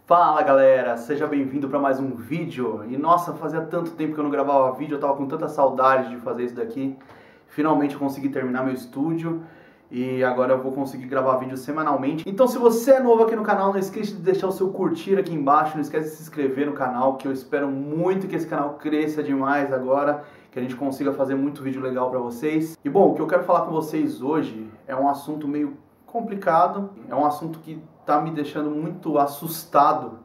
Fala galera, seja bem-vindo para mais um vídeo. E nossa, fazia tanto tempo que eu não gravava vídeo, eu tava com tanta saudade de fazer isso daqui. Finalmente eu consegui terminar meu estúdio e agora eu vou conseguir gravar vídeo semanalmente. Então se você é novo aqui no canal, não esqueça de deixar o seu curtir aqui embaixo, não esquece de se inscrever no canal, que eu espero muito que esse canal cresça demais agora, que a gente consiga fazer muito vídeo legal para vocês. E bom, o que eu quero falar com vocês hoje é um assunto meio complicado, é um assunto que tá me deixando muito assustado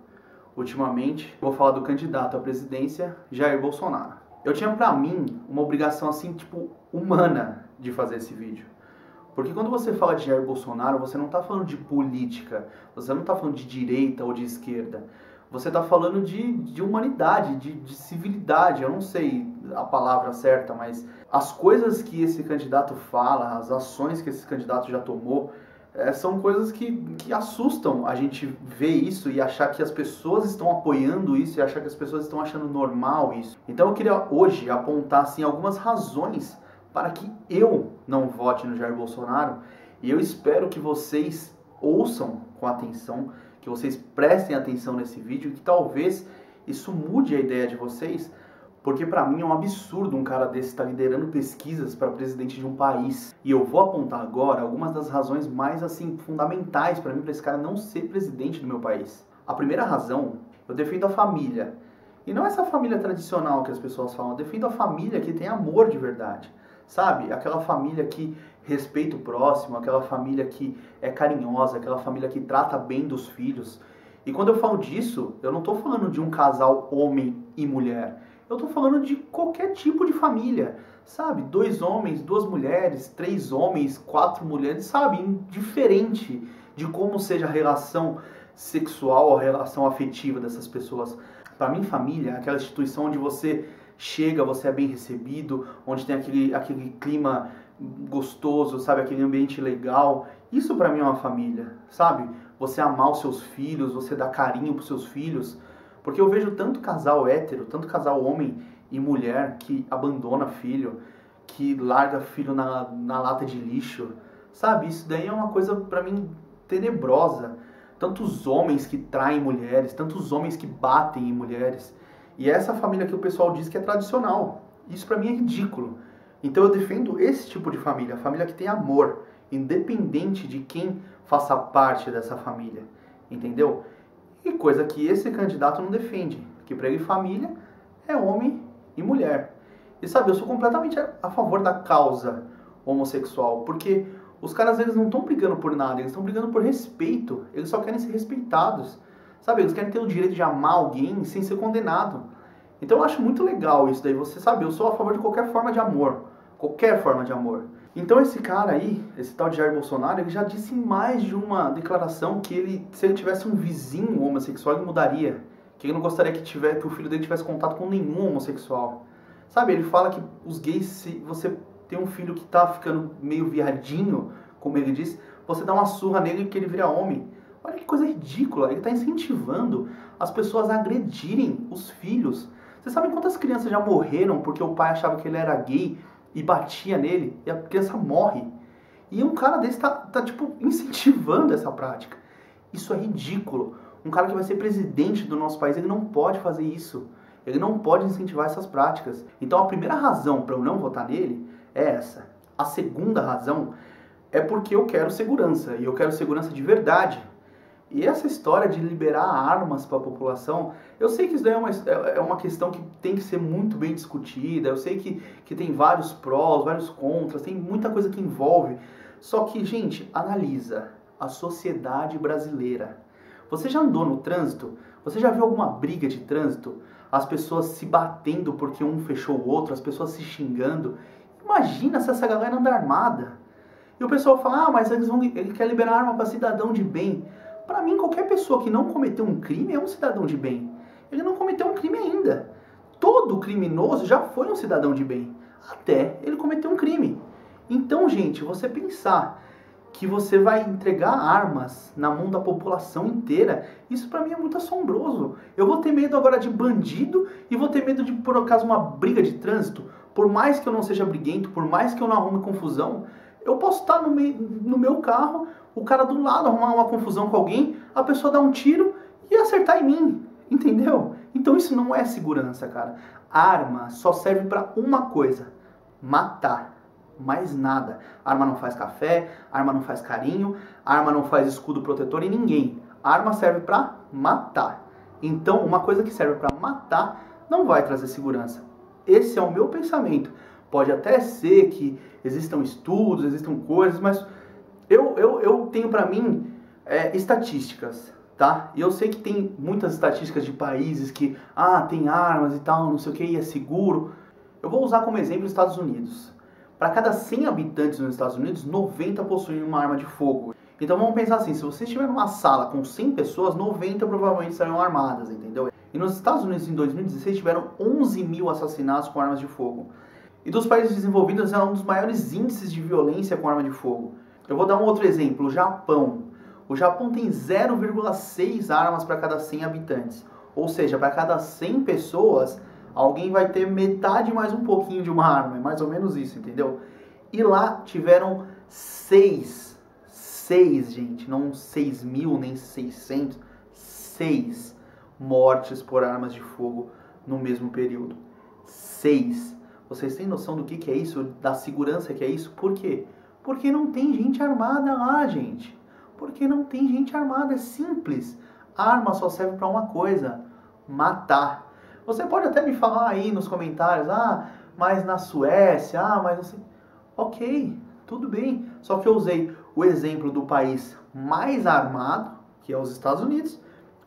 ultimamente. Vou falar do candidato à presidência, Jair Bolsonaro. Eu tinha pra mim uma obrigação assim, tipo, humana de fazer esse vídeo. Porque quando você fala de Jair Bolsonaro, você não tá falando de política, você não tá falando de direita ou de esquerda. Você tá falando de humanidade, de civilidade, eu não sei a palavra certa, mas as coisas que esse candidato fala, as ações que esse candidato já tomou, são coisas que assustam a gente ver isso e achar que as pessoas estão apoiando isso e achar que as pessoas estão achando normal isso. Então eu queria hoje apontar assim, algumas razões para que eu não vote no Jair Bolsonaro, e eu espero que vocês ouçam com atenção, que vocês prestem atenção nesse vídeo e que talvez isso mude a ideia de vocês. Porque pra mim é um absurdo um cara desse estar liderando pesquisas para presidente de um país. E eu vou apontar agora algumas das razões mais assim fundamentais para mim, para esse cara não ser presidente do meu país. A primeira razão, eu defendo a família. E não essa família tradicional que as pessoas falam, eu defendo a família que tem amor de verdade. Sabe? Aquela família que respeita o próximo, aquela família que é carinhosa, aquela família que trata bem dos filhos. E quando eu falo disso, eu não estou falando de um casal homem e mulher. Eu tô falando de qualquer tipo de família, sabe? 2 homens, 2 mulheres, 3 homens, 4 mulheres, sabe? Indiferente de como seja a relação sexual ou a relação afetiva dessas pessoas. Para mim, família é aquela instituição onde você chega, você é bem recebido, onde tem aquele clima gostoso, sabe? Aquele ambiente legal. Isso para mim é uma família, sabe? Você amar os seus filhos, você dar carinho pros seus filhos. Porque eu vejo tanto casal hétero, tanto casal homem e mulher que abandona filho, que larga filho na lata de lixo, sabe? Isso daí é uma coisa pra mim tenebrosa. Tantos homens que traem mulheres, tantos homens que batem em mulheres. E é essa família que o pessoal diz que é tradicional. Isso pra mim é ridículo. Então eu defendo esse tipo de família, a família que tem amor, independente de quem faça parte dessa família, entendeu? E coisa que esse candidato não defende, que para ele família é homem e mulher. E sabe, eu sou completamente a favor da causa homossexual, porque os caras eles não estão brigando por nada, eles estão brigando por respeito, eles só querem ser respeitados. Sabe, eles querem ter o direito de amar alguém sem ser condenado. Então eu acho muito legal isso daí, você sabe, eu sou a favor de qualquer forma de amor, qualquer forma de amor. Então esse cara aí, esse tal de Jair Bolsonaro, ele já disse em mais de uma declaração que se ele tivesse um vizinho homossexual, ele mudaria. Que ele não gostaria que o filho dele tivesse contato com nenhum homossexual. Sabe, ele fala que os gays, se você tem um filho que tá ficando meio viadinho, como ele diz, você dá uma surra nele que ele vira homem. Olha que coisa ridícula, ele tá incentivando as pessoas a agredirem os filhos. Vocês sabem quantas crianças já morreram porque o pai achava que ele era gay e batia nele, e a criança morre. E um cara desse tá tipo, incentivando essa prática. Isso é ridículo. Um cara que vai ser presidente do nosso país, ele não pode fazer isso. Ele não pode incentivar essas práticas. Então a primeira razão para eu não votar nele é essa. A segunda razão é porque eu quero segurança, e eu quero segurança de verdade. E essa história de liberar armas para a população, eu sei que isso daí é uma questão que tem que ser muito bem discutida, eu sei que tem vários prós, vários contras, tem muita coisa que envolve. Só que, gente, analisa a sociedade brasileira. Você já andou no trânsito? Você já viu alguma briga de trânsito? As pessoas se batendo porque um fechou o outro, as pessoas se xingando. Imagina se essa galera anda armada. E o pessoal fala, mas ele quer liberar arma para cidadão de bem. Para mim, qualquer pessoa que não cometeu um crime é um cidadão de bem. Ele não cometeu um crime ainda. Todo criminoso já foi um cidadão de bem, até ele cometer um crime. Então, gente, você pensar que você vai entregar armas na mão da população inteira, isso para mim é muito assombroso. Eu vou ter medo agora de bandido e vou ter medo de, por acaso, uma briga de trânsito. Por mais que eu não seja briguento, por mais que eu não arrume confusão, eu posso estar no meu carro, o cara do lado arrumar uma confusão com alguém, a pessoa dá um tiro e acertar Entendeu? Então isso não é segurança, cara. Arma só serve pra uma coisa: matar. Mais nada. Arma não faz café, arma não faz carinho, arma não faz escudo protetor em ninguém. Arma serve pra matar. Então, uma coisa que serve pra matar não vai trazer segurança. Esse é o meu pensamento. Pode até ser que existam estudos, existam coisas, mas eu tenho pra mim estatísticas. Tá? E eu sei que tem muitas estatísticas de países que, tem armas e tal, não sei o que, e é seguro. Eu vou usar como exemplo os Estados Unidos. Para cada 100 habitantes nos Estados Unidos, 90 possuem uma arma de fogo. Então vamos pensar assim, se você estiver numa sala com 100 pessoas, 90 provavelmente serão armadas, entendeu? E nos Estados Unidos, em 2016, tiveram 11 mil assassinatos com armas de fogo. E dos países desenvolvidos, é um dos maiores índices de violência com arma de fogo. Eu vou dar um outro exemplo, o Japão. O Japão tem 0,6 armas para cada 100 habitantes. Ou seja, para cada 100 pessoas, alguém vai ter metade mais um pouquinho de uma arma. É mais ou menos isso, entendeu? E lá tiveram 6, gente, não 6 mil, nem 600, 6 mortes por armas de fogo no mesmo período. 6. Vocês têm noção do que é isso? Da segurança que é isso? Por quê? Porque não tem gente armada lá, gente. Porque não tem gente armada, é simples. A arma só serve para uma coisa: matar. Você pode até me falar aí nos comentários, mas na Suécia, mas não sei. Ok, tudo bem. Só que eu usei o exemplo do país mais armado, que é os Estados Unidos,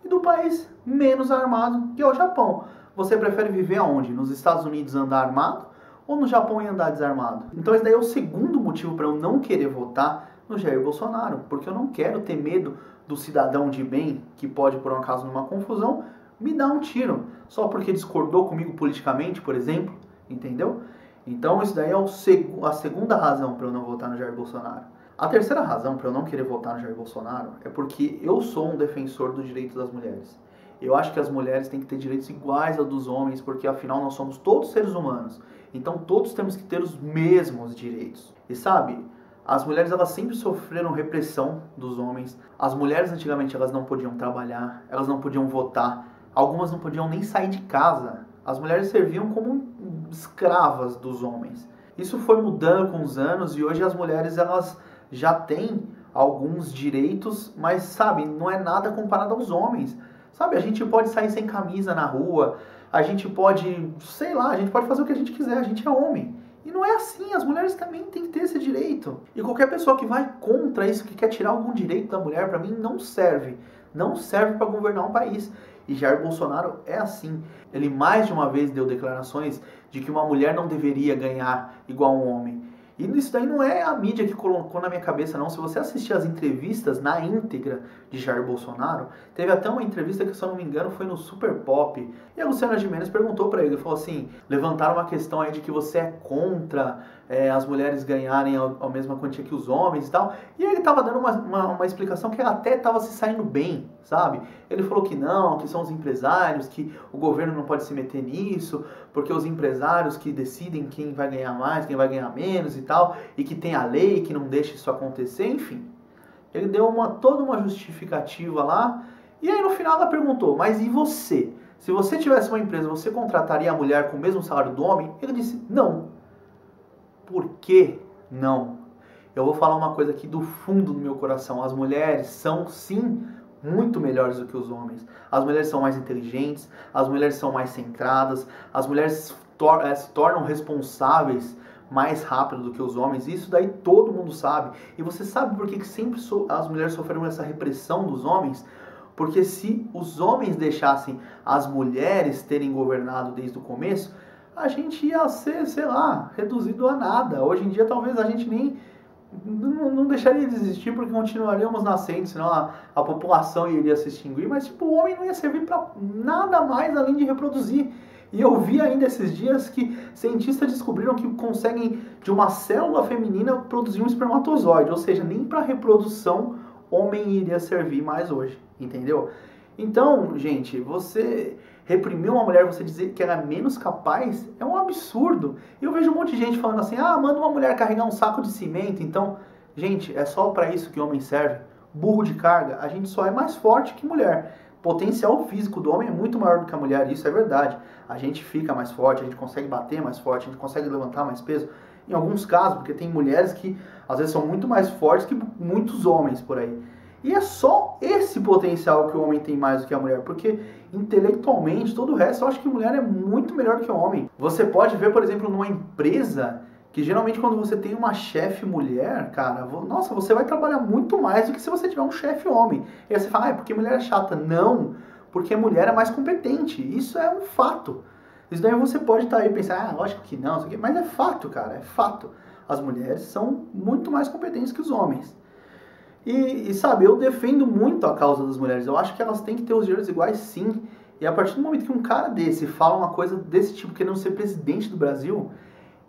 e do país menos armado, que é o Japão. Você prefere viver aonde? Nos Estados Unidos andar armado ou no Japão e andar desarmado? Então esse daí é o segundo motivo para eu não querer votar no Jair Bolsonaro, porque eu não quero ter medo do cidadão de bem que pode, por um acaso, numa confusão, me dar um tiro, só porque discordou comigo politicamente, por exemplo, entendeu? Então isso daí é a segunda razão para eu não votar no Jair Bolsonaro. A terceira razão para eu não querer votar no Jair Bolsonaro é porque eu sou um defensor do direito das mulheres. Eu acho que as mulheres têm que ter direitos iguais aos dos homens, porque afinal nós somos todos seres humanos. Então todos temos que ter os mesmos direitos. E sabe, as mulheres elas sempre sofreram repressão dos homens. As mulheres antigamente elas não podiam trabalhar, elas não podiam votar, algumas não podiam nem sair de casa. As mulheres serviam como escravas dos homens. Isso foi mudando com os anos e hoje as mulheres elas já têm alguns direitos, mas sabe, não é nada comparado aos homens. Sabe, a gente pode sair sem camisa na rua, a gente pode, sei lá, a gente pode fazer o que a gente quiser, a gente é homem. E não é assim, as mulheres também têm que ter esse direito. E qualquer pessoa que vai contra isso, que quer tirar algum direito da mulher, pra mim não serve. Não serve para governar um país. E Jair Bolsonaro é assim. Ele mais de uma vez deu declarações de que uma mulher não deveria ganhar igual um homem. E isso daí não é a mídia que colocou na minha cabeça, não. Se você assistir as entrevistas na íntegra de Jair Bolsonaro, teve até uma entrevista que, se eu não me engano, foi no Super Pop. E a Luciana Gimenez perguntou pra ele, falou assim, levantaram uma questão aí de que você é contra as mulheres ganharem a mesma quantia que os homens e tal. E ele tava dando uma explicação que até tava se saindo bem, sabe? Ele falou que não, que são os empresários, que o governo não pode se meter nisso, porque os empresários que decidem quem vai ganhar mais, quem vai ganhar menos e tal, e que tem a lei que não deixa isso acontecer, enfim. Ele deu toda uma justificativa lá, e aí no final ela perguntou, mas e você? Se você tivesse uma empresa, você contrataria a mulher com o mesmo salário do homem? Ele disse, não. Por que não? Eu vou falar uma coisa aqui do fundo do meu coração. As mulheres são, sim, muito melhores do que os homens. As mulheres são mais inteligentes, as mulheres são mais centradas, as mulheres se tornam responsáveis mais rápido do que os homens. Isso daí todo mundo sabe. E você sabe por que sempre as mulheres sofreram essa repressão dos homens? Porque se os homens deixassem as mulheres terem governado desde o começo, a gente ia ser, sei lá, reduzido a nada. Hoje em dia talvez a gente nem não deixaria de existir porque continuaríamos nascendo, senão a população iria se extinguir, mas tipo, o homem não ia servir para nada mais além de reproduzir. E eu vi ainda esses dias que cientistas descobriram que conseguem, de uma célula feminina, produzir um espermatozoide, ou seja, nem para reprodução homem iria servir mais hoje, entendeu? Então, gente, você reprimir uma mulher, você dizer que ela é menos capaz, é um absurdo. E eu vejo um monte de gente falando assim, manda uma mulher carregar um saco de cimento. Então, gente, é só para isso que homem serve. Burro de carga, a gente só é mais forte que mulher. potencial físico do homem é muito maior do que a mulher, isso é verdade. A gente fica mais forte, a gente consegue bater mais forte, a gente consegue levantar mais peso. Em alguns casos, porque tem mulheres que às vezes são muito mais fortes que muitos homens por aí. E é só esse potencial que o homem tem mais do que a mulher, porque intelectualmente, todo o resto, eu acho que a mulher é muito melhor do que o homem. Você pode ver, por exemplo, numa empresa, que geralmente quando você tem uma chefe mulher, cara, nossa, você vai trabalhar muito mais do que se você tiver um chefe homem. E aí você fala, porque mulher é chata. Não, porque mulher é mais competente. Isso é um fato. Isso daí você pode estar aí e pensar, lógico que não, isso aqui, mas é fato, cara, é fato. As mulheres são muito mais competentes que os homens. E sabe, eu defendo muito a causa das mulheres. Eu acho que elas têm que ter os direitos iguais, sim. E a partir do momento que um cara desse fala uma coisa desse tipo, querendo ser presidente do Brasil,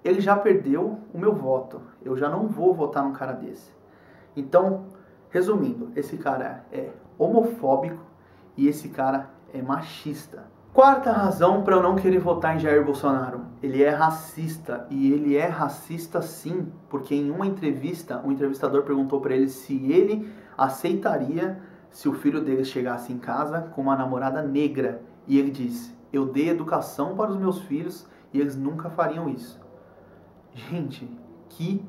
ele já perdeu o meu voto. Eu já não vou votar num cara desse. Então, resumindo, esse cara é homofóbico e esse cara é machista. Quarta razão para eu não querer votar em Jair Bolsonaro. Ele é racista, e ele é racista sim, porque em uma entrevista, o entrevistador perguntou para ele se ele aceitaria se o filho dele chegasse em casa com uma namorada negra. E ele disse, eu dei educação para os meus filhos e eles nunca fariam isso. Gente, que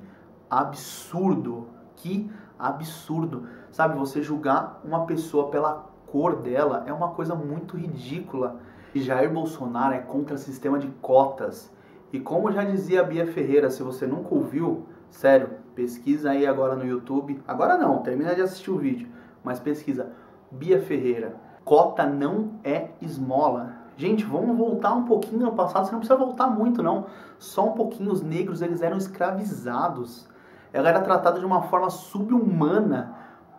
absurdo, que absurdo. Sabe, você julgar uma pessoa pela cor dela é uma coisa muito ridícula. E Jair Bolsonaro é contra o sistema de cotas. E como já dizia a Bia Ferreira, se você nunca ouviu, sério, pesquisa aí agora no YouTube. Agora não, termina de assistir o vídeo, mas pesquisa Bia Ferreira. Cota não é esmola. Gente, vamos voltar um pouquinho no passado, você não precisa voltar muito não. Só um pouquinho, os negros, eles eram escravizados. Ela era tratada de uma forma subhumana,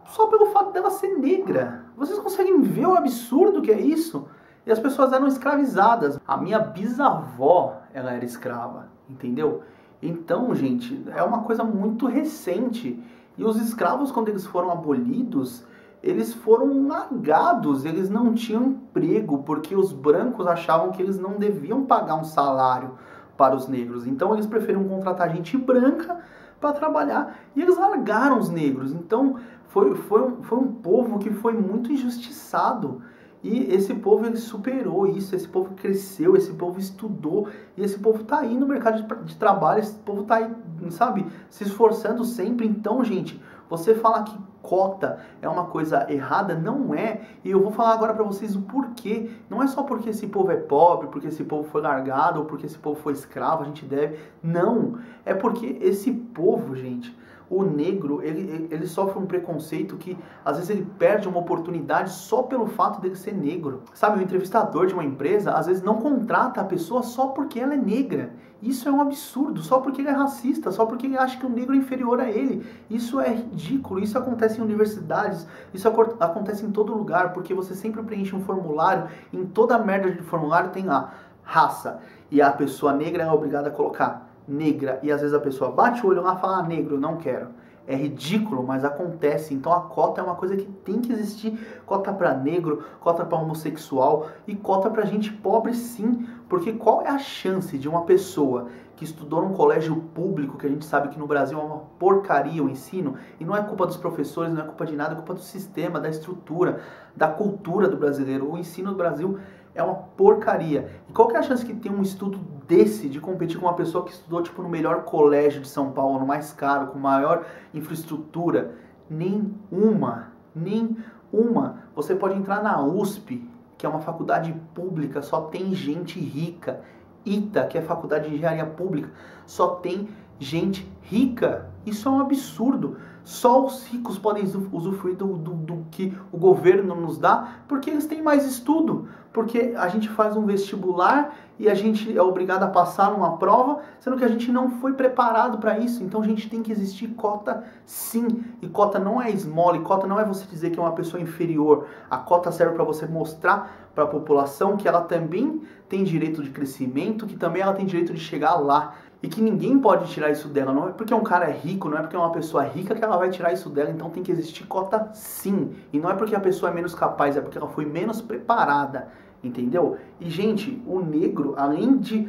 só pelo fato dela ser negra. Vocês conseguem ver o absurdo que é isso? E as pessoas eram escravizadas. A minha bisavó, ela era escrava, entendeu? Então, gente, é uma coisa muito recente. E os escravos, quando eles foram abolidos, eles foram largados, eles não tinham emprego, porque os brancos achavam que eles não deviam pagar um salário para os negros. Então, eles preferiam contratar gente branca para trabalhar. E eles largaram os negros. Então, foi um povo que foi muito injustiçado. E esse povo ele superou isso, esse povo cresceu, esse povo estudou, e esse povo tá aí no mercado de trabalho, esse povo tá aí, sabe, se esforçando sempre. Então, gente, você falar que cota é uma coisa errada, não é. E eu vou falar agora pra vocês o porquê. Não é só porque esse povo é pobre, porque esse povo foi largado, ou porque esse povo foi escravo, a gente deve. Não, é porque esse povo, gente, o negro, ele sofre um preconceito que às vezes ele perde uma oportunidade só pelo fato dele ser negro. Sabe, o entrevistador de uma empresa às vezes não contrata a pessoa só porque ela é negra. Isso é um absurdo, só porque ele é racista, só porque ele acha que o negro é inferior a ele. Isso é ridículo, isso acontece em universidades, isso acontece em todo lugar, porque você sempre preenche um formulário, em toda a merda de formulário tem lá, raça, e a pessoa negra é obrigada a colocar negra, e às vezes a pessoa bate o olho lá e fala, negro, não quero. É ridículo, mas acontece. Então a cota é uma coisa que tem que existir. Cota para negro, cota para homossexual e cota para gente pobre sim. Porque qual é a chance de uma pessoa que estudou num colégio público, que a gente sabe que no Brasil é uma porcaria o ensino, e não é culpa dos professores, não é culpa de nada, é culpa do sistema, da estrutura, da cultura do brasileiro. O ensino do Brasil é uma porcaria. E qual que é a chance que tem um estudo desse de competir com uma pessoa que estudou tipo no melhor colégio de São Paulo, no mais caro, com maior infraestrutura? Nenhuma. Nenhuma. Você pode entrar na USP, que é uma faculdade pública, só tem gente rica. ITA, que é a faculdade de engenharia pública, só tem gente rica. Isso é um absurdo. Só os ricos podem usufruir do que o governo nos dá, porque eles têm mais estudo. Porque a gente faz um vestibular e a gente é obrigado a passar numa prova, sendo que a gente não foi preparado para isso. Então a gente tem que existir cota sim. E cota não é esmola, e cota não é você dizer que é uma pessoa inferior. A cota serve para você mostrar para a população que ela também tem direito de crescimento, que também ela tem direito de chegar lá. E que ninguém pode tirar isso dela. Não é porque um cara é rico, não é porque é uma pessoa rica que ela vai tirar isso dela. Então tem que existir cota sim. E não é porque a pessoa é menos capaz, é porque ela foi menos preparada. Entendeu? E, gente, o negro, além de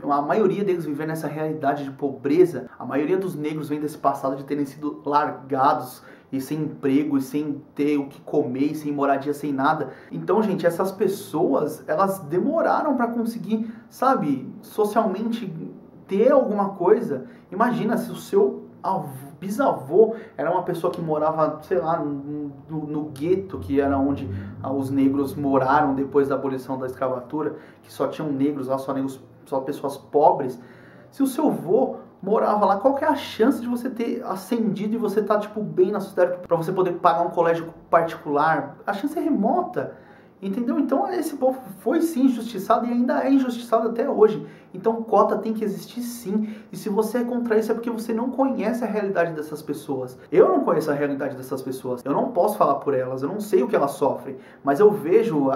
a maioria deles viver nessa realidade de pobreza, a maioria dos negros vem desse passado de terem sido largados e sem emprego, e sem ter o que comer, e sem moradia, sem nada. Então, gente, essas pessoas, elas demoraram para conseguir, sabe, socialmente ter alguma coisa. Imagina se o seu bisavô era uma pessoa que morava, sei lá, no gueto, que era onde os negros moraram depois da abolição da escravatura, que só tinham negros lá, só pessoas pobres. Se o seu avô morava lá, qual que é a chance de você ter ascendido e você estar, tipo, bem na sociedade para você poder pagar um colégio particular? A chance é remota. Entendeu? Então esse povo foi sim injustiçado e ainda é injustiçado até hoje. Então cota tem que existir sim. E se você é contra isso é porque você não conhece a realidade dessas pessoas. Eu não conheço a realidade dessas pessoas. Eu não posso falar por elas. Eu não sei o que elas sofrem. Mas eu vejo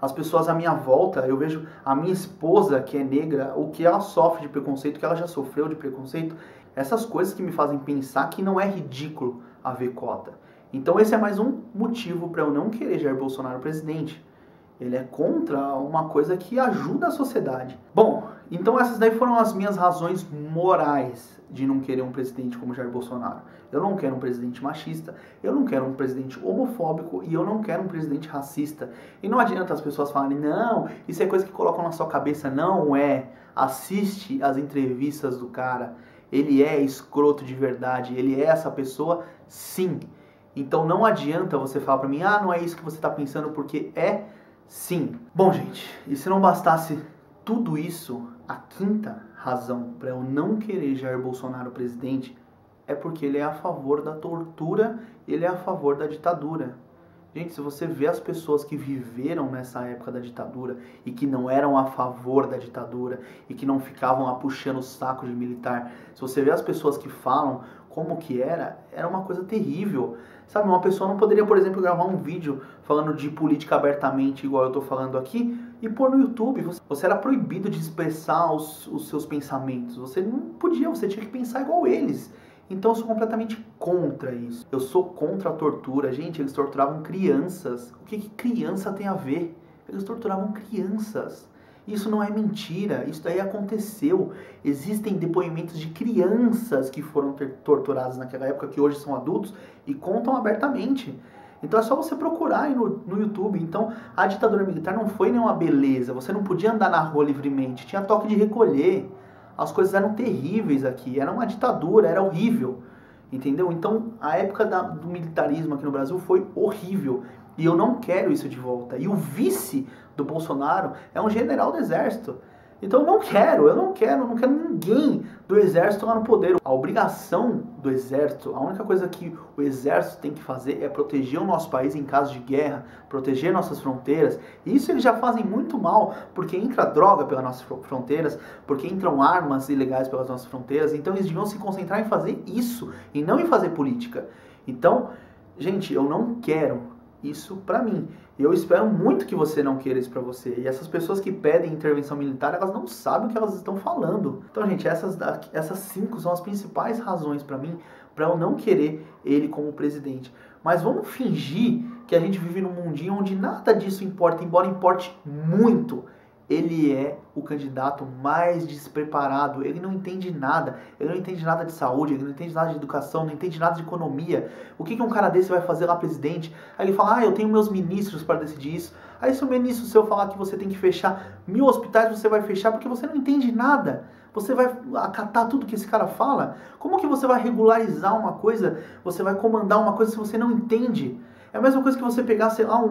as pessoas à minha volta. Eu vejo a minha esposa, que é negra, o que ela sofre de preconceito, o que ela já sofreu de preconceito. Essas coisas que me fazem pensar que não é ridículo haver cota. Então esse é mais um motivo para eu não querer Jair Bolsonaro presidente. Ele é contra uma coisa que ajuda a sociedade. Bom, então essas daí foram as minhas razões morais de não querer um presidente como Jair Bolsonaro. Eu não quero um presidente machista, eu não quero um presidente homofóbico e eu não quero um presidente racista. E não adianta as pessoas falarem, não, isso é coisa que colocam na sua cabeça. Não é. Assiste as entrevistas do cara. Ele é escroto de verdade, ele é essa pessoa, sim. Então não adianta você falar pra mim, não é isso que você tá pensando, porque é sim. Bom, gente, e se não bastasse tudo isso, a quinta razão para eu não querer Jair Bolsonaro presidente é porque ele é a favor da tortura, ele é a favor da ditadura. Gente, se você vê as pessoas que viveram nessa época da ditadura e que não eram a favor da ditadura e que não ficavam lá puxando o saco de militar, se você vê as pessoas que falam como que era uma coisa terrível. Sabe, uma pessoa não poderia, por exemplo, gravar um vídeo falando de política abertamente, igual eu tô falando aqui, e pôr no YouTube. Você era proibido de expressar os seus pensamentos. Você não podia, você tinha que pensar igual eles. Então eu sou completamente contra isso. Eu sou contra a tortura. Gente, eles torturavam crianças. O que criança tem a ver? Eles torturavam crianças. Isso não é mentira, isso daí aconteceu. Existem depoimentos de crianças que foram torturadas naquela época, que hoje são adultos, e contam abertamente. Então é só você procurar aí no YouTube. Então a ditadura militar não foi nenhuma beleza, você não podia andar na rua livremente, tinha toque de recolher. As coisas eram terríveis aqui, era uma ditadura, era horrível. Entendeu? Então a época do militarismo aqui no Brasil foi horrível. E eu não quero isso de volta. E o vice do Bolsonaro é um general do exército. Então eu não quero ninguém do exército lá no poder. A obrigação do exército, a única coisa que o exército tem que fazer é proteger o nosso país em caso de guerra, proteger nossas fronteiras. E isso eles já fazem muito mal, porque entra droga pelas nossas fronteiras, porque entram armas ilegais pelas nossas fronteiras. Então eles deviam se concentrar em fazer isso e não em fazer política. Então, gente, eu não quero isso pra mim. Eu espero muito que você não queira isso pra você. E essas pessoas que pedem intervenção militar, elas não sabem o que elas estão falando. Então, gente, essas 5 são as principais razões pra mim, pra eu não querer ele como presidente. Mas vamos fingir que a gente vive num mundinho onde nada disso importa, embora importe muito. Ele é o candidato mais despreparado, ele não entende nada, ele não entende nada de saúde, ele não entende nada de educação, não entende nada de economia. O que um cara desse vai fazer lá presidente? Aí ele fala, eu tenho meus ministros para decidir isso. Aí se o ministro seu falar que você tem que fechar 1000 hospitais, você vai fechar porque você não entende nada. Você vai acatar tudo que esse cara fala? Como que você vai regularizar uma coisa, você vai comandar uma coisa se você não entende? É a mesma coisa que você pegar, sei lá,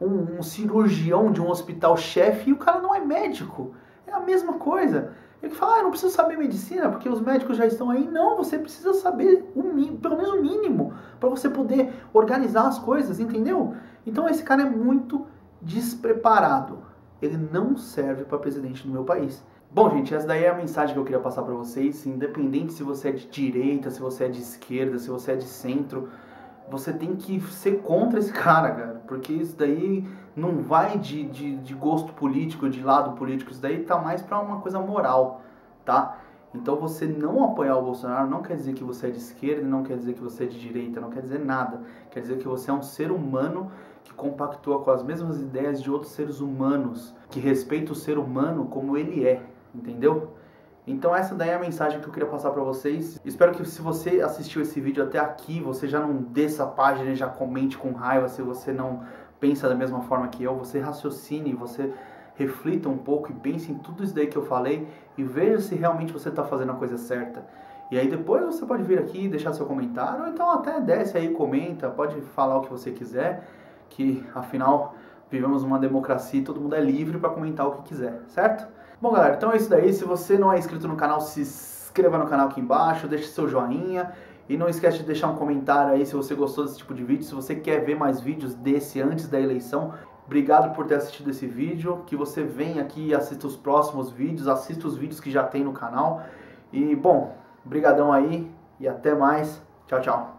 um cirurgião de um hospital-chefe e o cara não é médico. É a mesma coisa. Ele fala, eu não preciso saber medicina porque os médicos já estão aí. Não, você precisa saber pelo menos o mínimo para você poder organizar as coisas, entendeu? Então esse cara é muito despreparado. Ele não serve para presidente do meu país. Bom, gente, essa daí é a mensagem que eu queria passar para vocês. Independente se você é de direita, se você é de esquerda, se você é de centro, você tem que ser contra esse cara, porque isso daí não vai de gosto político, de lado político, isso daí tá mais pra uma coisa moral, tá? Então você não apoiar o Bolsonaro não quer dizer que você é de esquerda, não quer dizer que você é de direita, não quer dizer nada. Quer dizer que você é um ser humano que compactua com as mesmas ideias de outros seres humanos, que respeita o ser humano como ele é, entendeu? Então essa daí é a mensagem que eu queria passar pra vocês. Espero que se você assistiu esse vídeo até aqui, você já não desça a página e já comente com raiva se você não pensa da mesma forma que eu. Você raciocine, você reflita um pouco e pense em tudo isso daí que eu falei e veja se realmente você está fazendo a coisa certa. E aí depois você pode vir aqui, deixar seu comentário, ou então até desce aí, comenta, pode falar o que você quiser, que afinal vivemos uma democracia e todo mundo é livre para comentar o que quiser, certo? Bom galera, então é isso daí. Se você não é inscrito no canal, se inscreva no canal aqui embaixo, deixe seu joinha e não esquece de deixar um comentário aí se você gostou desse tipo de vídeo, se você quer ver mais vídeos desse antes da eleição. Obrigado por ter assistido esse vídeo, que você venha aqui e assista os próximos vídeos, assista os vídeos que já tem no canal. E bom, brigadão aí e até mais. Tchau, tchau.